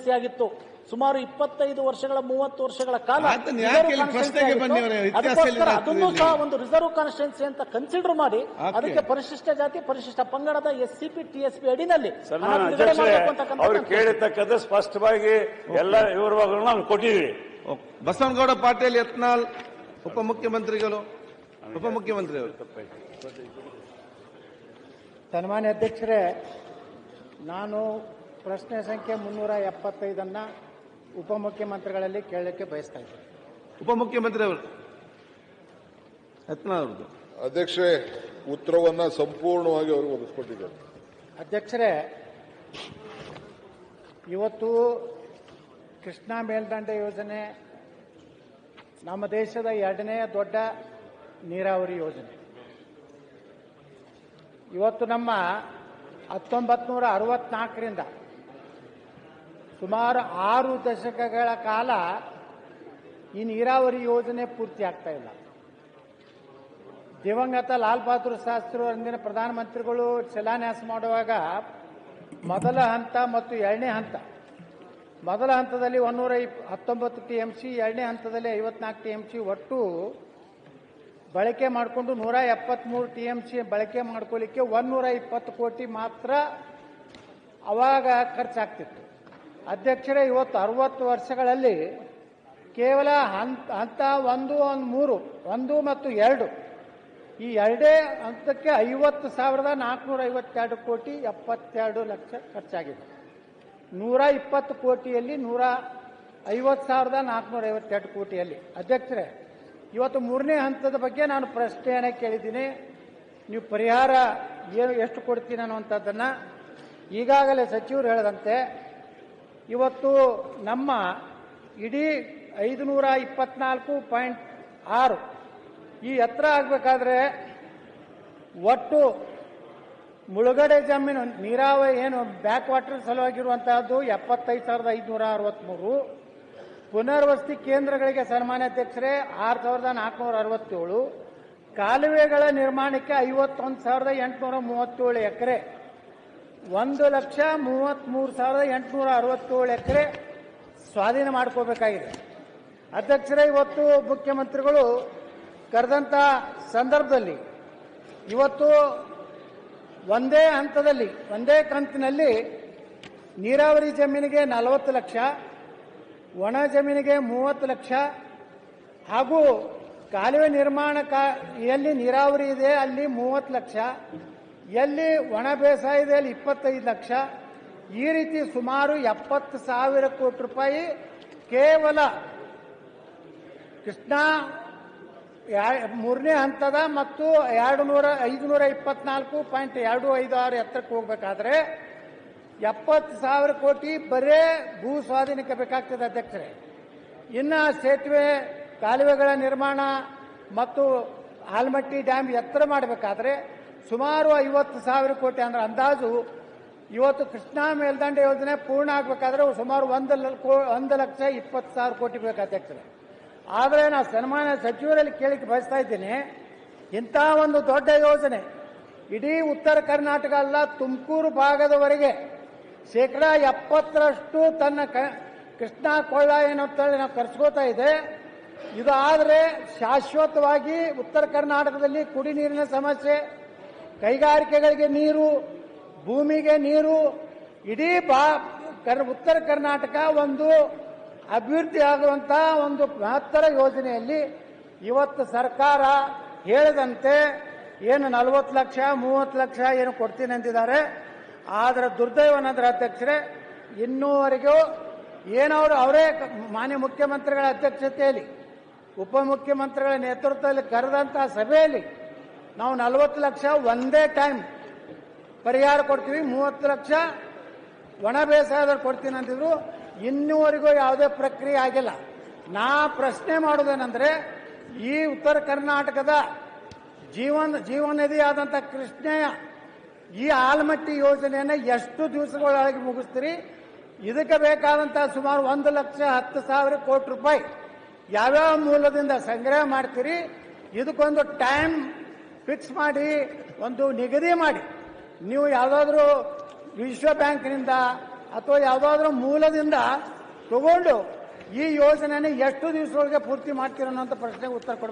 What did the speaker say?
Constituency ಆಗಿತ್ತು. ಸುಮಾರು 25 ವರ್ಷಗಳ 30 ವರ್ಷಗಳ ಕಾಲ ಅದನ್ನು ಸಹ ಒಂದು ರಿಸರ್ವ್ ಕಾನ್ಸ್ಟಿಟ್ಯೂನ್ಸಿ ಅಂತ ಕನ್ಸಿಡರ್ ಮಾಡಿ ಅದಕ್ಕೆ ಪರಿಶಿಷ್ಟ ಜಾತಿ ಪರಿಶಿಷ್ಟ ಪಂಗಡದ SCP TSP ಅಡಿನಲ್ಲಿ ಅವರು ಕೇಳಿರ್ತಕ್ಕಂಥ ಸ್ಪಷ್ಟವಾಗಿ ಎಲ್ಲ ವಿವರಗಳನ್ನು ನಾವು ಕೊಟ್ಟಿದ್ದೀವಿ. ಬಸವನಗೌಡ ಪಾಟೀಲ್ ಯತ್ನಾಳ್ ಉಪಮುಖ್ಯಮಂತ್ರಿಗಳು. ಸನ್ಮಾನ್ಯ ಅಧ್ಯಕ್ಷರೇ, ನಾನು ಪ್ರಶ್ನೆ ಸಂಖ್ಯೆ 375 ಉಪಮುಖ್ಯಮಂತ್ರಿಗಳಲ್ಲಿ ಕೇಳಲಿಕ್ಕೆ ಬಯಸ್ತಾ ಇದ್ದೇನೆ. ಉಪಮುಖ್ಯಮಂತ್ರಿ ಅವರು ಯತ್ನಾಳ್ ಅವರದ್ದು. ಅಧ್ಯಕ್ಷರೇ, ಉತ್ತರವನ್ನ ಸಂಪೂರ್ಣವಾಗಿ ಅವರು ಒದಗಿಸಿಕೊಟ್ಟಿದ್ದಾರೆ. ಅಧ್ಯಕ್ಷರೇ, ಇವತ್ತು ಕೃಷ್ಣಾ ಮೇಲ್ದಂಡೆ ಯೋಜನೆ ನಮ್ಮ ದೇಶದ 2ನೇ ದೊಡ್ಡ ನೀರಾವರಿ ಯೋಜನೆ. ಇವತ್ತು ನಮ್ಮ 1964ರಿಂದ ಸುಮಾರು 6 ದಶಕಗಳ ಕಾಲ ಈ ನೀರಾವರಿ ಯೋಜನೆ ಪೂರ್ತಿ ಆಗ್ತಾ ಇಲ್ಲ. ದಿವಂಗತ ಲಾಲ್ ಬಹದ್ದೂರ್ ಶಾಸ್ತ್ರಿ ಅಂದಿನ ಪ್ರಧಾನಮಂತ್ರಿಗಳು ಶಿಲಾನ್ಯಾಸ ಮಾಡುವಾಗ ಮೊದಲ ಹಂತ ಮತ್ತು 2ನೇ ಹಂತ, ಮೊದಲ ಹಂತದಲ್ಲಿ 119 TMC, 2ನೇ ಹಂತದಲ್ಲಿ 54 TMC ಒಟ್ಟು ಬಳಕೆ ಮಾಡಿಕೊಂಡು 173 TMC ಬಳಕೆ ಮಾಡ್ಕೊಳ್ಳಿಕ್ಕೆ 120 ಕೋಟಿ ಮಾತ್ರ ಅವಾಗ ಖರ್ಚಾಗ್ತಿತ್ತು. ಅಧ್ಯಕ್ಷರೇ, ಇವತ್ತು 60 ವರ್ಷಗಳಲ್ಲಿ ಕೇವಲ ಹಂತ 1, 3 ಮತ್ತು 2 ಈ 2 ಹಂತಕ್ಕೆ 50,452 ಕೋಟಿ 72 ಲಕ್ಷ ಖರ್ಚಾಗಿದೆ. 120 ಕೋಟಿಯಲ್ಲಿ 150,452 ಕೋಟಿಯಲ್ಲಿ. ಅಧ್ಯಕ್ಷರೇ, ಇವತ್ತು 3ನೇ ಹಂತದ ಬಗ್ಗೆ ನಾನು ಪ್ರಶ್ನೆಯನ್ನು ಕೇಳಿದ್ದೀನಿ. ನೀವು ಪರಿಹಾರ ಎಷ್ಟು ಕೊಡ್ತೀನಿ ಅನ್ನುವಂಥದ್ದನ್ನು ಈಗಾಗಲೇ ಸಚಿವರು ಹೇಳಿದಂತೆ ಇವತ್ತು ನಮ್ಮ ಇಡೀ 524.6 ಈ ಎತ್ತರ ಆಗಬೇಕಾದ್ರೆ ಒಟ್ಟು ಮುಳುಗಡೆ ಜಮೀನು ನೀರಾವರಿ ಏನು ಬ್ಯಾಕ್ ವಾಟರ್ ಸಲುವಾಗಿರುವಂತಹದ್ದು 75,563, ಪುನರ್ವಸತಿ ಕೇಂದ್ರಗಳಿಗೆ ಸನ್ಮಾನ್ಯ ಅಧ್ಯಕ್ಷರೇ 6,467, ಕಾಲುವೆಗಳ ನಿರ್ಮಾಣಕ್ಕೆ 51,837 ಎಕರೆ, 1,33,867 ಎಕರೆ ಸ್ವಾಧೀನ ಮಾಡ್ಕೋಬೇಕಾಗಿದೆ. ಅಧ್ಯಕ್ಷರೇ, ಇವತ್ತು ಮುಖ್ಯಮಂತ್ರಿಗಳು ಕರೆದಂತ ಸಂದರ್ಭದಲ್ಲಿ ಇವತ್ತು ಒಂದೇ ಹಂತದಲ್ಲಿ ಒಂದೇ ಕಂತಿನಲ್ಲಿ ನೀರಾವರಿ ಜಮೀನಿಗೆ 40 ಲಕ್ಷ, ಒಣ ಜಮೀನಿಗೆ 30 ಲಕ್ಷ ಹಾಗೂ ಕಾಲುವೆ ನಿರ್ಮಾಣ ಎಲ್ಲಿ ನೀರಾವರಿ ಇದೆ ಅಲ್ಲಿ 30 ಲಕ್ಷ, ಎಲ್ಲಿ ಒಣ ಬೇಸಾಯ ಇದೆ ಅಲ್ಲಿ 25 ಲಕ್ಷ, ಈ ರೀತಿ ಸುಮಾರು 70,000 ಕೋಟಿ ರೂಪಾಯಿ ಕೇವಲ ಕೃಷ್ಣಾ 3ನೇ ಹಂತದ ಮತ್ತು 524.256 ಎತ್ತರಕ್ಕೆ ಹೋಗಬೇಕಾದ್ರೆ 70,000 ಕೋಟಿ ಬರೇ ಭೂ ಸ್ವಾಧೀನಕ್ಕೆ ಬೇಕಾಗ್ತದೆ. ಅಧ್ಯಕ್ಷರೇ, ಇನ್ನು ಸೇತುವೆ ಕಾಲುವೆಗಳ ನಿರ್ಮಾಣ ಮತ್ತು ಆಲಮಟ್ಟಿ ಡ್ಯಾಮ್ ಎತ್ತರ ಮಾಡಬೇಕಾದ್ರೆ ಸುಮಾರು 50,000 ಕೋಟಿ ಅಂದ್ರೆ ಅಂದಾಜು ಇವತ್ತು ಕೃಷ್ಣಾ ಮೇಲ್ದಂಡೆ ಯೋಜನೆ ಪೂರ್ಣ ಆಗಬೇಕಾದ್ರೆ ಸುಮಾರು 1,20,000 ಕೋಟಿ ಬೇಕು. ಅಧ್ಯಕ್ಷರೇ, ಆದರೆ ನಾನು ಸನ್ಮಾನ್ಯ ಸಚಿವರಲ್ಲಿ ಕೇಳಿಕ್ಕೆ ಬಯಸ್ತಾ ಇದ್ದೀನಿ, ಇಂಥ ಒಂದು ದೊಡ್ಡ ಯೋಜನೆ ಇಡೀ ಉತ್ತರ ಕರ್ನಾಟಕ ಅಲ್ಲ ತುಮಕೂರು ಭಾಗದವರೆಗೆ 70% ತನ್ನ ಕೃಷ್ಣಾ ಕೊಳ್ಳ ಏನಂತೇಳಿ ನಾವು ಕರೆಸ್ಕೋತಾ ಇದೆ. ಇದು ಆದರೆ ಶಾಶ್ವತವಾಗಿ ಉತ್ತರ ಕರ್ನಾಟಕದಲ್ಲಿ ಕುಡಿ ನೀರಿನ ಸಮಸ್ಯೆ, ಕೈಗಾರಿಕೆಗಳಿಗೆ ನೀರು, ಭೂಮಿಗೆ ನೀರು, ಇಡೀ ಉತ್ತರ ಕರ್ನಾಟಕ ಒಂದು ಅಭಿವೃದ್ಧಿ ಆಗುವಂತಹ ಒಂದು ಮಹತ್ತರ ಯೋಜನೆಯಲ್ಲಿ ಇವತ್ತು ಸರ್ಕಾರ ಹೇಳಿದಂತೆ ಏನು 40 ಲಕ್ಷ 30 ಲಕ್ಷ ಏನು ಕೊಡ್ತೀನಿ ಅಂತಿದ್ದಾರೆ. ಆದರೆ ದುರ್ದೈವನಂದ್ರೆ ಅಧ್ಯಕ್ಷರೇ, ಇನ್ನೂವರೆಗೂ ಏನವರು ಅವರೇ ಮಾನ್ಯ ಮುಖ್ಯಮಂತ್ರಿಗಳ ಅಧ್ಯಕ್ಷತೆಯಲ್ಲಿ ಉಪಮುಖ್ಯಮಂತ್ರಿಗಳ ನೇತೃತ್ವದಲ್ಲಿ ಕರೆದಂತಹ ಸಭೆಯಲ್ಲಿ ನಾವು 40 ಲಕ್ಷ ಒಂದೇ ಟೈಮ್ ಪರಿಹಾರ ಕೊಡ್ತೀವಿ, 30 ಲಕ್ಷ ಒಣ ಬೇಸಾಯದಲ್ಲಿ ಕೊಡ್ತೀನಿ ಅಂತಿದ್ರು. ಇನ್ನೂವರೆಗೂ ಯಾವುದೇ ಪ್ರಕ್ರಿಯೆ ಆಗಿಲ್ಲ. ನಾ ಪ್ರಶ್ನೆ ಮಾಡೋದೇನೆಂದ್ರೆ, ಈ ಉತ್ತರ ಕರ್ನಾಟಕದ ಜೀವನದಿ ಆದಂಥ ಕೃಷ್ಣೆಯ ಈ ಆಲಮಟ್ಟಿ ಯೋಜನೆಯನ್ನು ಎಷ್ಟು ದಿವಸಗಳೊಳಗೆ ಮುಗಿಸ್ತೀರಿ? ಇದಕ್ಕೆ ಬೇಕಾದಂತಹ ಸುಮಾರು 1,10,000 ಕೋಟಿ ರೂಪಾಯಿ ಯಾವ್ಯಾವ ಮೂಲದಿಂದ ಸಂಗ್ರಹ ಮಾಡ್ತೀರಿ? ಇದಕ್ಕೊಂದು ಟೈಮ್ ಫಿಕ್ಸ್ ಮಾಡಿ, ಒಂದು ನಿಗದಿ ಮಾಡಿ. ನೀವು ಯಾವುದಾದ್ರೂ ವಿಶ್ವ ಬ್ಯಾಂಕ್ನಿಂದ ಅಥವಾ ಯಾವುದಾದ್ರೂ ಮೂಲದಿಂದ ತಗೊಂಡು ಈ ಯೋಜನೆನ ಎಷ್ಟು ದಿವಸದೊಳಗೆ ಪೂರ್ತಿ ಮಾಡ್ತೀರ ಅನ್ನೋಂಥ ಪ್ರಶ್ನೆಗೆ ಉತ್ತರ ಕೊಡಬೇಕು.